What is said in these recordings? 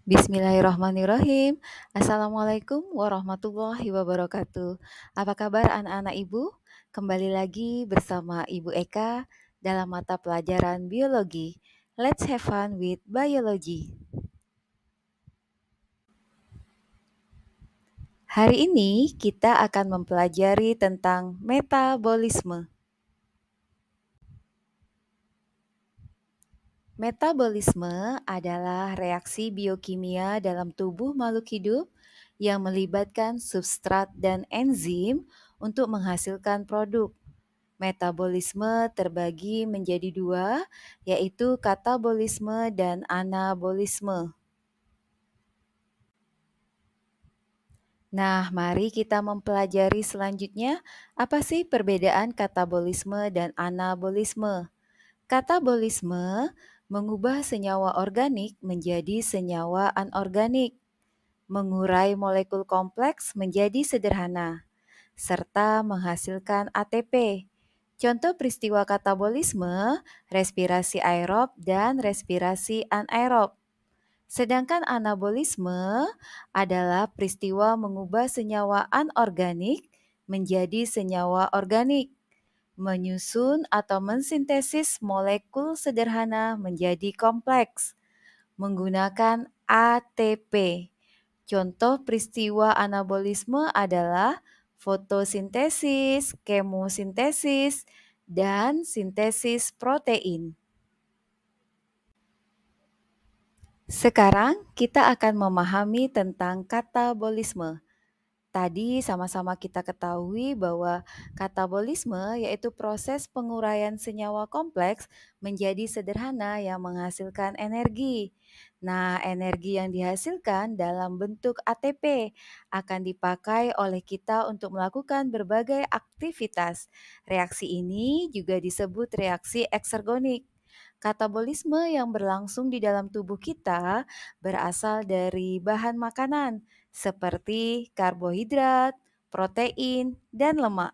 Bismillahirrahmanirrahim. Assalamualaikum warahmatullahi wabarakatuh. Apa kabar anak-anak Ibu? Kembali lagi bersama Ibu Eka dalam mata pelajaran biologi. Let's have fun with biology. Hari ini kita akan mempelajari tentang metabolisme. Metabolisme adalah reaksi biokimia dalam tubuh makhluk hidup yang melibatkan substrat dan enzim untuk menghasilkan produk. Metabolisme terbagi menjadi dua, yaitu katabolisme dan anabolisme. Nah, mari kita mempelajari selanjutnya apa sih perbedaan katabolisme dan anabolisme. Katabolisme mengubah senyawa organik menjadi senyawa anorganik, mengurai molekul kompleks menjadi sederhana, serta menghasilkan ATP. Contoh peristiwa katabolisme, respirasi aerob dan respirasi anaerob. Sedangkan anabolisme adalah peristiwa mengubah senyawa anorganik menjadi senyawa organik, menyusun atau mensintesis molekul sederhana menjadi kompleks, menggunakan ATP. Contoh peristiwa anabolisme adalah fotosintesis, kemosintesis, dan sintesis protein. Sekarang kita akan memahami tentang katabolisme. Tadi sama-sama kita ketahui bahwa katabolisme yaitu proses penguraian senyawa kompleks menjadi sederhana yang menghasilkan energi. Nah, energi yang dihasilkan dalam bentuk ATP akan dipakai oleh kita untuk melakukan berbagai aktivitas. Reaksi ini juga disebut reaksi eksergonik. Katabolisme yang berlangsung di dalam tubuh kita berasal dari bahan makanan seperti karbohidrat, protein, dan lemak.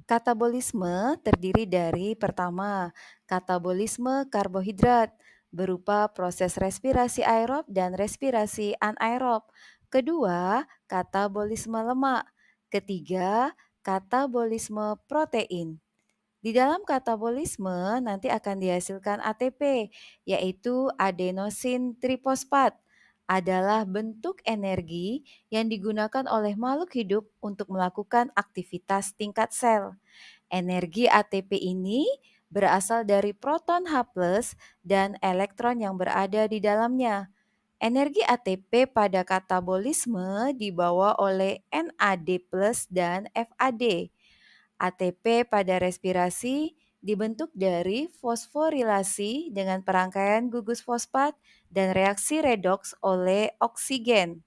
Katabolisme terdiri dari pertama, katabolisme karbohidrat berupa proses respirasi aerob dan respirasi anaerob. Kedua, katabolisme lemak. Ketiga, katabolisme protein. Di dalam katabolisme nanti akan dihasilkan ATP, yaitu adenosin trifosfat. Adalah bentuk energi yang digunakan oleh makhluk hidup untuk melakukan aktivitas tingkat sel. Energi ATP ini berasal dari proton H+ dan elektron yang berada di dalamnya. Energi ATP pada katabolisme dibawa oleh NAD+ dan FAD. ATP pada respirasi dibentuk dari fosforilasi dengan perangkaian gugus fosfat dan reaksi redoks oleh oksigen.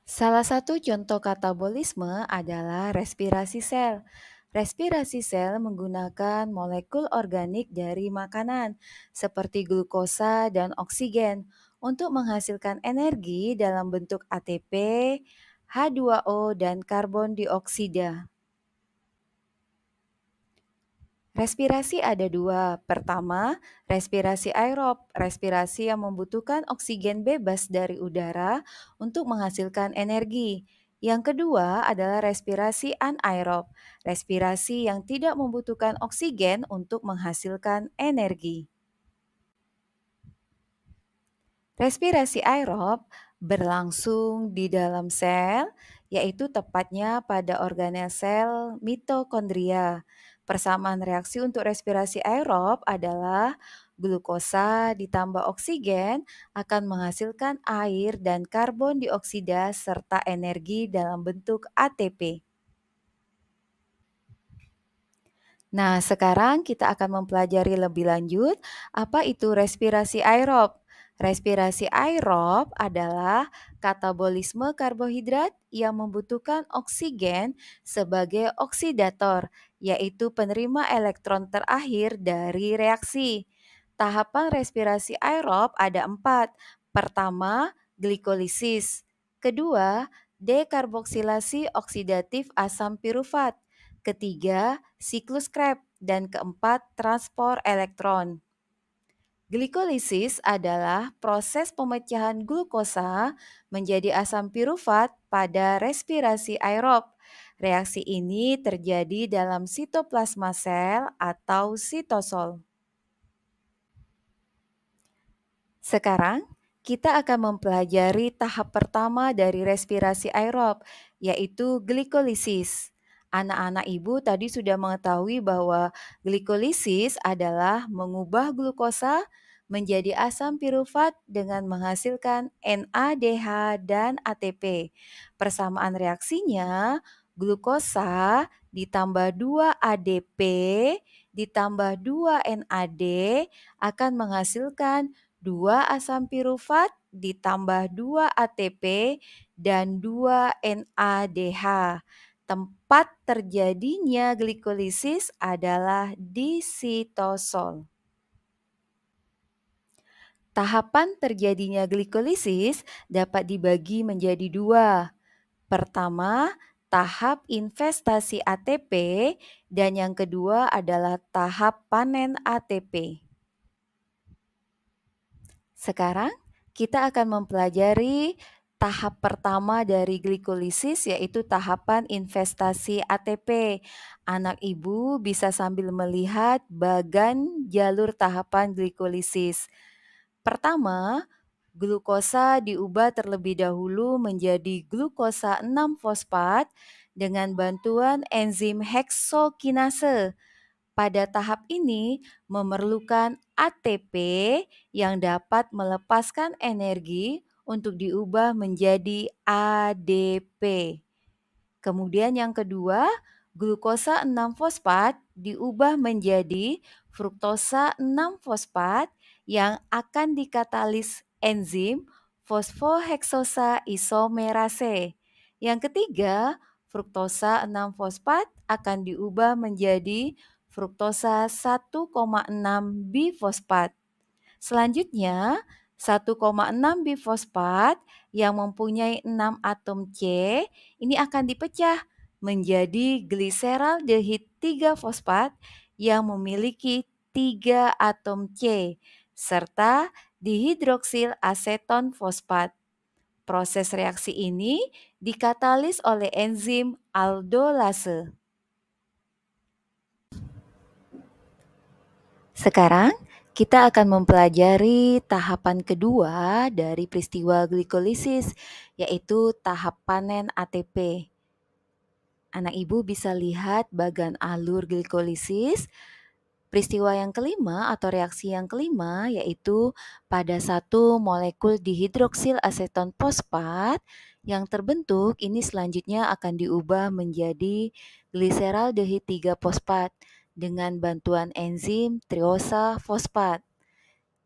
Salah satu contoh katabolisme adalah respirasi sel. Respirasi sel menggunakan molekul organik dari makanan seperti glukosa dan oksigen untuk menghasilkan energi dalam bentuk ATP, H2O, dan karbon dioksida. Respirasi ada dua. Pertama, respirasi aerob, respirasi yang membutuhkan oksigen bebas dari udara untuk menghasilkan energi. Yang kedua adalah respirasi anaerob, respirasi yang tidak membutuhkan oksigen untuk menghasilkan energi. Respirasi aerob berlangsung di dalam sel, yaitu tepatnya pada organel sel mitokondria. Persamaan reaksi untuk respirasi aerob adalah glukosa ditambah oksigen akan menghasilkan air dan karbon dioksida serta energi dalam bentuk ATP. Nah, sekarang kita akan mempelajari lebih lanjut apa itu respirasi aerob. Respirasi aerob adalah katabolisme karbohidrat yang membutuhkan oksigen sebagai oksidator, yaitu penerima elektron terakhir dari reaksi. Tahapan respirasi aerob ada 4. Pertama, glikolisis. Kedua, dekarboksilasi oksidatif asam pirufat. Ketiga, siklus Krebs. dan keempat transport elektron. Glikolisis adalah proses pemecahan glukosa menjadi asam pirufat pada respirasi aerob. Reaksi ini terjadi dalam sitoplasma sel atau sitosol. Sekarang, kita akan mempelajari tahap pertama dari respirasi aerob, yaitu glikolisis. Anak-anak ibu tadi sudah mengetahui bahwa glikolisis adalah mengubah glukosa menjadi asam pirufat dengan menghasilkan NADH dan ATP. Persamaan reaksinya, glukosa ditambah 2 ADP ditambah 2 NAD akan menghasilkan 2 asam pirufat ditambah 2 ATP dan 2 NADH. Tempat terjadinya glikolisis adalah di sitosol. Tahapan terjadinya glikolisis dapat dibagi menjadi dua. Pertama, tahap investasi ATP dan yang kedua adalah tahap panen ATP. Sekarang kita akan mempelajari tahap pertama dari glikolisis, yaitu tahapan investasi ATP. Anak ibu bisa sambil melihat bagan jalur tahapan glikolisis. Pertama, glukosa diubah terlebih dahulu menjadi glukosa 6-fosfat dengan bantuan enzim heksokinase. Pada tahap ini memerlukan ATP yang dapat melepaskan energi untuk diubah menjadi ADP. Kemudian yang kedua, glukosa 6-fosfat diubah menjadi fruktosa 6-fosfat yang akan dikatalis enzim fosfoheksosa isomerase. Yang ketiga, fruktosa 6-fosfat akan diubah menjadi fruktosa 1,6 bifosfat. Selanjutnya, 1,6 bifosfat yang mempunyai 6 atom C ini akan dipecah menjadi gliseraldehid 3-fosfat yang memiliki 3 atom C serta dihidroksil aseton fosfat. Proses reaksi ini dikatalis oleh enzim aldolase. Sekarang kita akan mempelajari tahapan kedua dari peristiwa glikolisis, yaitu tahap panen ATP. Anak ibu bisa lihat bagan alur glikolisis. Peristiwa yang kelima atau reaksi yang kelima yaitu pada satu molekul dihidroksil aseton fosfat yang terbentuk ini selanjutnya akan diubah menjadi gliseraldehid 3-fosfat dengan bantuan enzim triosa fosfat.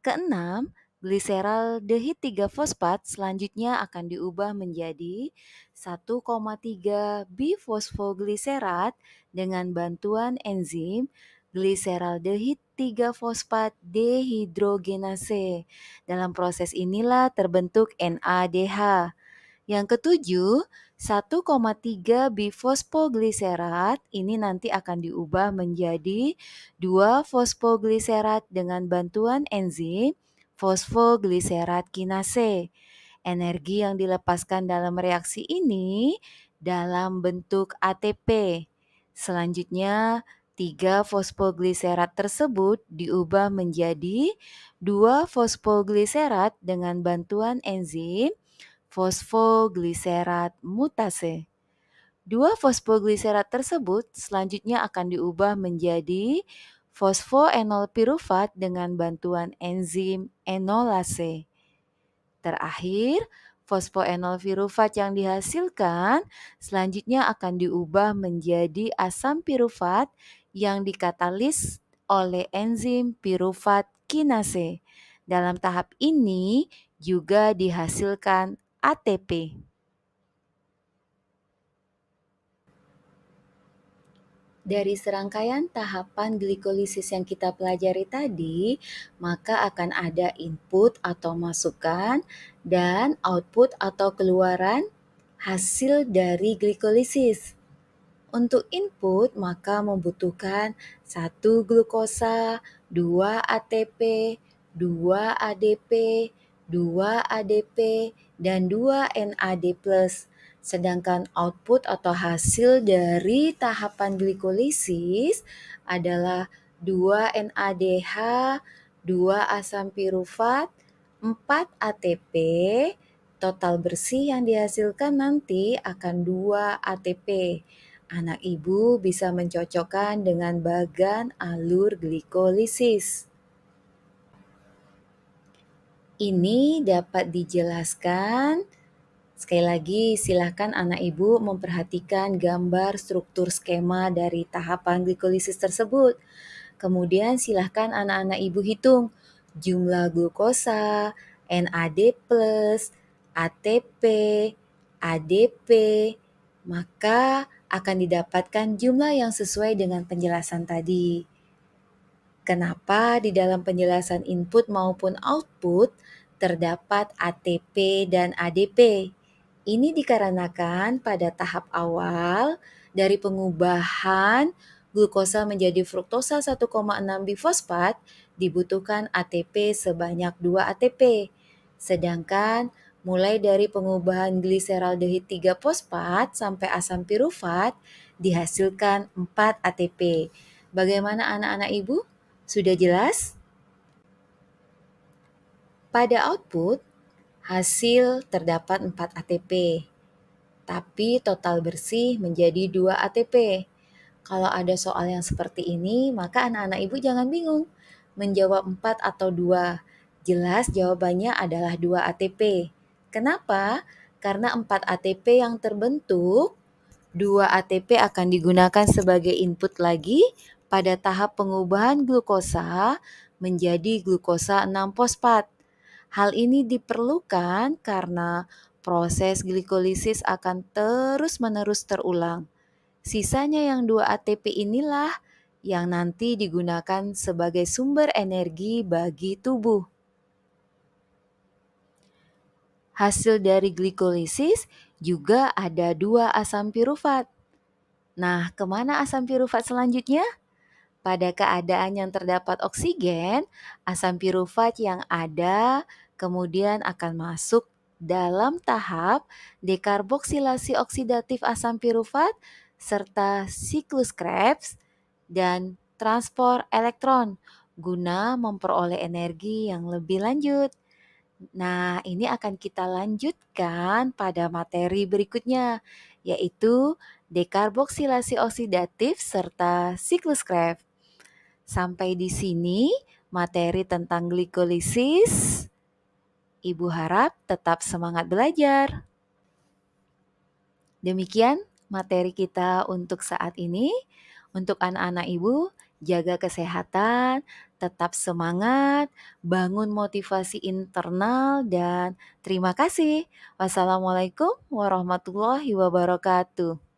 Keenam, gliseraldehid 3-fosfat selanjutnya akan diubah menjadi 1,3 bifosfogliserat dengan bantuan enzim gliseraldehid 3-fosfat dehidrogenase. Dalam proses inilah terbentuk NADH. Yang ketujuh, 1,3 bifosfogliserat ini nanti akan diubah menjadi 2 fosfogliserat dengan bantuan enzim fosfogliserat kinase. Energi yang dilepaskan dalam reaksi ini dalam bentuk ATP. Selanjutnya, 3 fosfogliserat tersebut diubah menjadi 2 fosfogliserat dengan bantuan enzim fosfogliserat mutase. 2 fosfogliserat tersebut selanjutnya akan diubah menjadi fosfoenol pirufat dengan bantuan enzim enolase. Terakhir, fosfoenol pirufat yang dihasilkan selanjutnya akan diubah menjadi asam pirufat yang dikatalis oleh enzim pirufat kinase. Dalam tahap ini juga dihasilkan ATP. Dari serangkaian tahapan glikolisis yang kita pelajari tadi, maka akan ada input atau masukan dan output atau keluaran hasil dari glikolisis. Untuk input maka membutuhkan 1 glukosa, 2 ATP, 2 ADP, 2 ADP, dan 2 NAD+. Sedangkan output atau hasil dari tahapan glikolisis adalah 2 NADH, 2 asam pirufat, 4 ATP. Total bersih yang dihasilkan nanti akan 2 ATP. Anak ibu bisa mencocokkan dengan bagan alur glikolisis. Ini dapat dijelaskan. Sekali lagi, silakan anak ibu memperhatikan gambar struktur skema dari tahapan glikolisis tersebut. Kemudian silahkan anak-anak ibu hitung jumlah glukosa, NAD+, ATP, ADP, maka akan didapatkan jumlah yang sesuai dengan penjelasan tadi. Kenapa di dalam penjelasan input maupun output terdapat ATP dan ADP? Ini dikarenakan pada tahap awal dari pengubahan glukosa menjadi fruktosa 1,6 bifosfat dibutuhkan ATP sebanyak 2 ATP. Sedangkan mulai dari pengubahan gliseraldehid 3 fosfat sampai asam pirufat dihasilkan 4 ATP. Bagaimana anak-anak ibu? Sudah jelas? Pada output, hasil terdapat 4 ATP, tapi total bersih menjadi 2 ATP. Kalau ada soal yang seperti ini, maka anak-anak ibu jangan bingung menjawab 4 atau 2. Jelas jawabannya adalah 2 ATP. Kenapa? Karena 4 ATP yang terbentuk, 2 ATP akan digunakan sebagai input lagi pada tahap pengubahan glukosa menjadi glukosa 6-fosfat. Hal ini diperlukan karena proses glikolisis akan terus-menerus terulang. Sisanya yang 2 ATP inilah yang nanti digunakan sebagai sumber energi bagi tubuh. Hasil dari glikolisis juga ada 2 asam pirufat. Nah, kemana asam pirufat selanjutnya? Pada keadaan yang terdapat oksigen, asam pirufat yang ada kemudian akan masuk dalam tahap dekarboksilasi oksidatif asam pirufat serta siklus Krebs dan transport elektron guna memperoleh energi yang lebih lanjut. Nah, ini akan kita lanjutkan pada materi berikutnya, yaitu dekarboksilasi oksidatif serta siklus Krebs. Sampai di sini materi tentang glikolisis. Ibu harap tetap semangat belajar. Demikian materi kita untuk saat ini. Untuk anak-anak ibu, jaga kesehatan, tetap semangat, bangun motivasi internal, dan terima kasih. Wassalamualaikum warahmatullahi wabarakatuh.